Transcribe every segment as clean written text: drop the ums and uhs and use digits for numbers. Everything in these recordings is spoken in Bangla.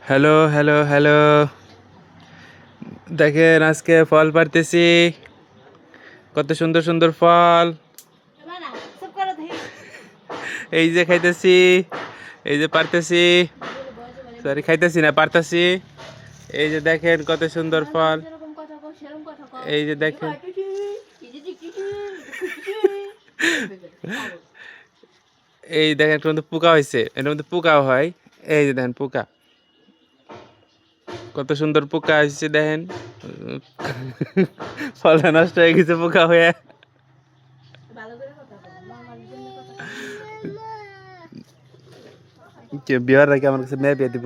হ্যালো হ্যালো হ্যালো, দেখেন আজকে ফল পারতেছি। কত সুন্দর সুন্দর ফল। এই যে খাইতেছি, এই যে পারতেছি, সরি খাইতেছি না, পারতেছি। এই যে দেখেন কত সুন্দর ফল। এই যে দেখেন, এই দেখেন এর মধ্যে পোকা হয়েছে, এর মধ্যে পোকাও হয়। এই যে দেখেন পোকা, কত সুন্দর পোকা আসছে দেখেন। ফলটা নষ্ট হয়ে গেছে পোকা হয়ে। বিহার রাখি আমার কাছে মেয়ে বিয়ে দিব,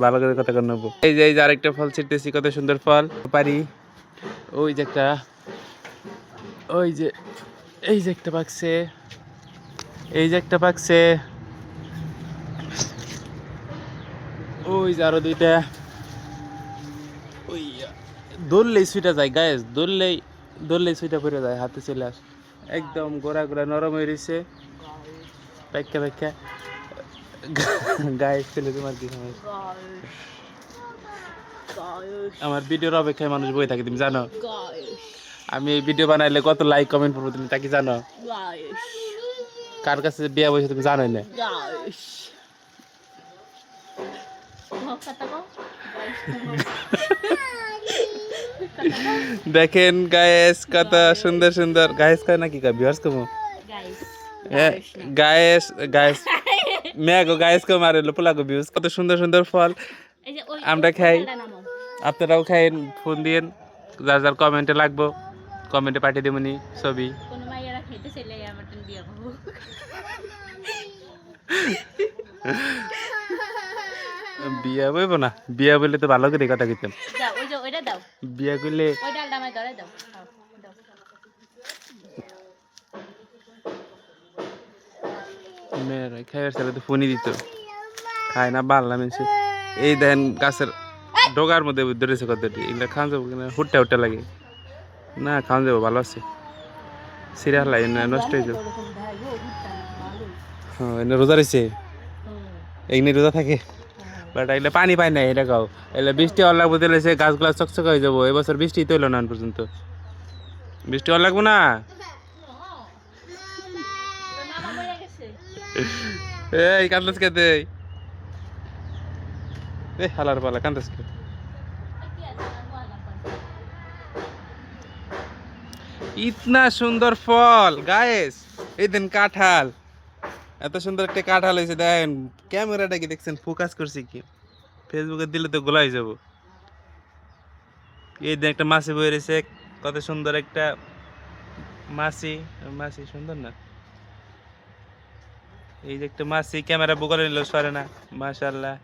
ভালো করে কথা করে নেবো। এই যে আরেকটা ফল ছিটতেছি, কত সুন্দর ফল পারি। ওই যে একটা, ওই যে এই যে একটা পাকছে, এই যে একটা পাকছে, ওই যে আরো দুইটা। ওই দৌড়লেই সুইটা যায় গায়ে, দৌড়লেই সুইটা পড়ে যায়, হাতে চলে আস। একদম গোড়া গোড়া নরম হয়ে রয়েছে, প্যাক্কা প্যাক্কা। গায়ে চলে তোমার কি সমস্যা? আমার ভিডিওর অপেক্ষায় মানুষ বই থাকে, তুমি জানো? আমি এই ভিডিও বানাইলে কত লাইক কমেন্ট করবো তুমি তা কি জানো? কার কাছে বিয়া বসে তুমি জানোই না। দেখেন গায়েস কত সুন্দর সুন্দর, গায়েস কয় নাকি কয় ভিউয়ার্স কমো, গায়েস গায়েস মেগো গায়েস কো মারে লোপলাগো ভিউজ। কত সুন্দর সুন্দর ফল আমরা খাই, আপনারাও খাইন। ফোন দিয়েন, যার যার কমেন্টে লাগবো কমেন্টে পাঠিয়ে দেবনি ছবি। বিয়া বইব না, বিয়া বললে তো ভালো করে কথা কইতাম। বিয়া করলে মেয়েরা খাইবার ছেলে তো ফোনই দিত, খায় না বাল্লা মেনছে। এই দেন গাছের ডোগার মধ্যে ধরেছে কতটি, এগুলো খাওয়া যাবো কিনা, হুটটা হুটটা লাগে না, খাওয়া যাবো, ভালো আছে। সিরিয়াল লাগে না, নষ্ট হয়ে যাবে। হ্যাঁ এনে রোজা রয়েছে, এগুলো রোজা থাকে, বাট এগুলো পানি পায় না, এটা খাও। এগুলো বৃষ্টি হওয়ার লাগবো, তাহলে সে গাছগুলা চকচক হয়ে যাবো। এবছর বৃষ্টি তো হলো না পর্যন্ত, বৃষ্টি হওয়ার লাগবো না। এই কান্দস কে দে, এই হালার পালা কান্দস কে। ইতনা সুন্দর ফল গায়েস, এই দিন কাঁঠাল, এত সুন্দর একটা কাঁঠাল হয়েছে দেখেন। ক্যামেরাটা কি দেখছেন, ফোকাস করছি কি, ফেসবুকে দিলে তো গোলাই যাব। এই দিন একটা মাছি বই রয়েছে, কত সুন্দর একটা মাছি, মাছি সুন্দর না, এই যে একটা মাছি, ক্যামেরা বুকারে নিল সরে না, মাশাআল্লাহ।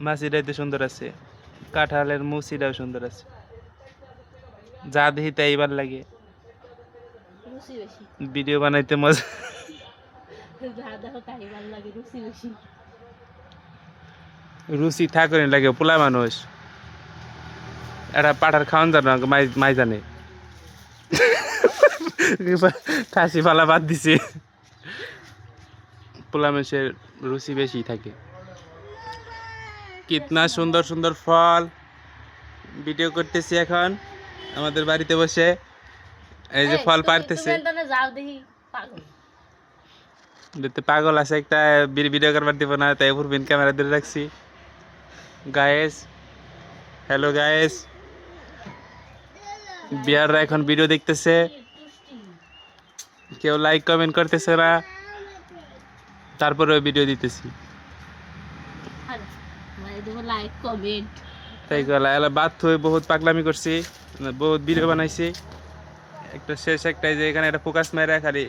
মাছিটা এত সুন্দর আছে, কাঁঠালের মুচিটাও সুন্দর আছে, যা দেখি তাই এবার লাগে। ভিডিও বানাইতে মজা, রুচি ঠাকুর লাগে, পোলা মানুষ এটা পাঠার খাওয়ান জানো, মাই জানে। খাসি ফালা বাদ দিছে, পোলা মানুষের রুচি বেশি থাকে। কিতনা সুন্দর সুন্দর ফল, ভিডিও করতেছি এখন আমাদের বাড়িতে বসে। এই যে ফল পারতেছে, পাগল আছে একটা, ভিডিও করবার দিব না তাই ফুরবিন ক্যামেরা ধরে রাখছি। গায়েস হ্যালো গায়েস, বিয়াররা এখন ভিডিও দেখতেছে, কেউ লাইক কমেন্ট করতেছে না, তারপরে ভিডিও দিতেছি। তাই গলা এলা বাদ হয়ে বহুত পাগলামি করছি, বহুত ভিডিও বানাইছি। একটা শেষ একটাই যে এখানে একটা ফোকাস মেরে খালি